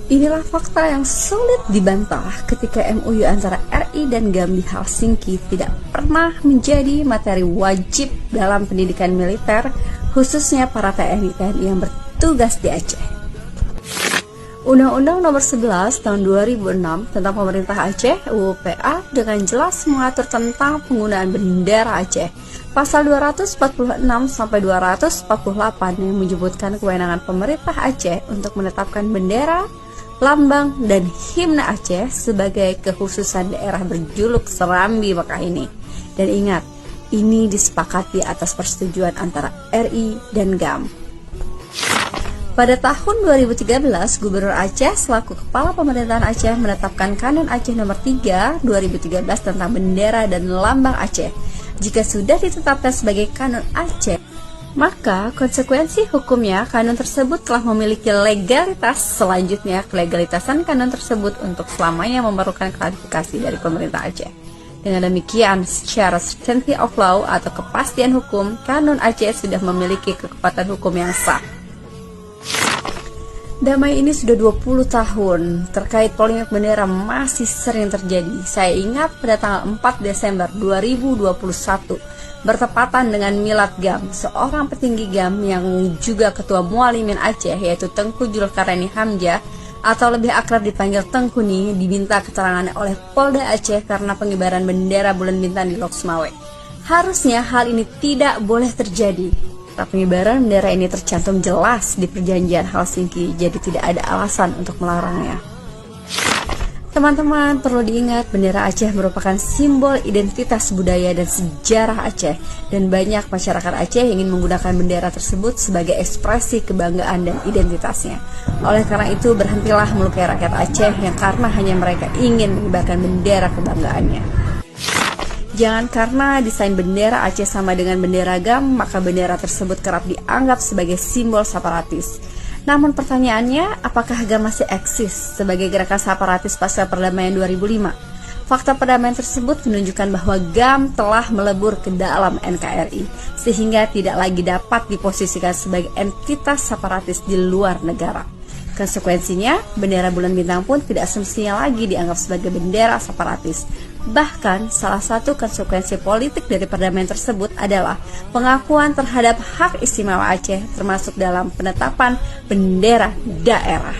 Inilah fakta yang sulit dibantah ketika MOU antara RI dan GAM di Helsinki tidak pernah menjadi materi wajib dalam pendidikan militer, khususnya para TNI yang bertugas di Aceh. Undang-Undang Nomor 11 Tahun 2006 tentang Pemerintah Aceh (UU-PA) dengan jelas mengatur tentang penggunaan bendera Aceh. Pasal 246 sampai 248 yang menyebutkan kewenangan pemerintah Aceh untuk menetapkan bendera, lambang, dan himne Aceh sebagai kekhususan daerah berjuluk Serambi Mekah ini. Dan ingat, ini disepakati atas persetujuan antara RI dan GAM. Pada tahun 2013, Gubernur Aceh selaku Kepala Pemerintahan Aceh menetapkan Kanon Aceh Nomor 3 2013 tentang bendera dan lambang Aceh. Jika sudah ditetapkan sebagai Kanon Aceh, maka konsekuensi hukumnya kanon tersebut telah memiliki legalitas. Selanjutnya, kelegalitasan kanon tersebut untuk selamanya memerlukan klarifikasi dari pemerintah Aceh. Dengan demikian, secara certainty of law atau kepastian hukum, kanon Aceh sudah memiliki kekuatan hukum yang sah. Damai ini sudah 20 tahun, terkait polemik bendera masih sering terjadi. Saya ingat pada tanggal 4 Desember 2021, bertepatan dengan Milad GAM, seorang petinggi GAM yang juga Ketua Mualimin Aceh, yaitu Tengku Julkarnaini Hamzah, atau lebih akrab dipanggil Tengku Ni, diminta keterangannya oleh Polda Aceh karena pengibaran bendera bulan bintang di Lok Sumawe. Harusnya hal ini tidak boleh terjadi. Pengibaran bendera ini tercantum jelas di perjanjian Helsinki, jadi tidak ada alasan untuk melarangnya. Teman-teman, perlu diingat bendera Aceh merupakan simbol identitas budaya dan sejarah Aceh, dan banyak masyarakat Aceh yang ingin menggunakan bendera tersebut sebagai ekspresi kebanggaan dan identitasnya. Oleh karena itu, berhentilah melukai rakyat Aceh yang karena hanya mereka ingin mengibarkan bendera kebanggaannya. Jangan karena desain bendera Aceh sama dengan bendera GAM, maka bendera tersebut kerap dianggap sebagai simbol separatis. Namun pertanyaannya, apakah GAM masih eksis sebagai gerakan separatis pasca perdamaian 2005? Fakta perdamaian tersebut menunjukkan bahwa GAM telah melebur ke dalam NKRI, sehingga tidak lagi dapat diposisikan sebagai entitas separatis di luar negara. Konsekuensinya, bendera bulan bintang pun tidak semestinya lagi dianggap sebagai bendera separatis. Bahkan, salah satu konsekuensi politik dari perdamaian tersebut adalah pengakuan terhadap hak istimewa Aceh, termasuk dalam penetapan bendera daerah.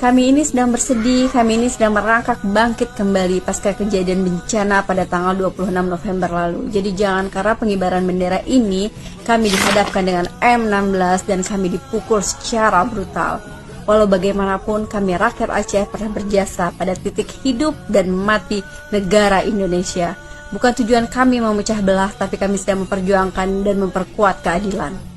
Kami ini sedang bersedih, kami ini sedang merangkak bangkit kembali pasca kejadian bencana pada tanggal 26 November lalu. Jadi jangan karena pengibaran bendera ini kami dihadapkan dengan M16 dan kami dipukul secara brutal. Walau bagaimanapun kami rakyat Aceh pernah berjasa pada titik hidup dan mati negara Indonesia. Bukan tujuan kami memecah belah, tapi kami sedang memperjuangkan dan memperkuat keadilan.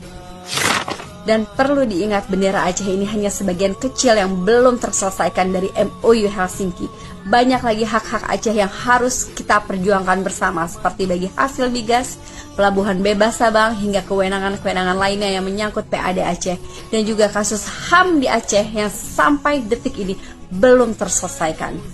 Dan perlu diingat, bendera Aceh ini hanya sebagian kecil yang belum terselesaikan dari MOU Helsinki. Banyak lagi hak-hak Aceh yang harus kita perjuangkan bersama, seperti bagi hasil migas, pelabuhan bebas Sabang, hingga kewenangan-kewenangan lainnya yang menyangkut PAD Aceh. Dan juga kasus HAM di Aceh yang sampai detik ini belum terselesaikan.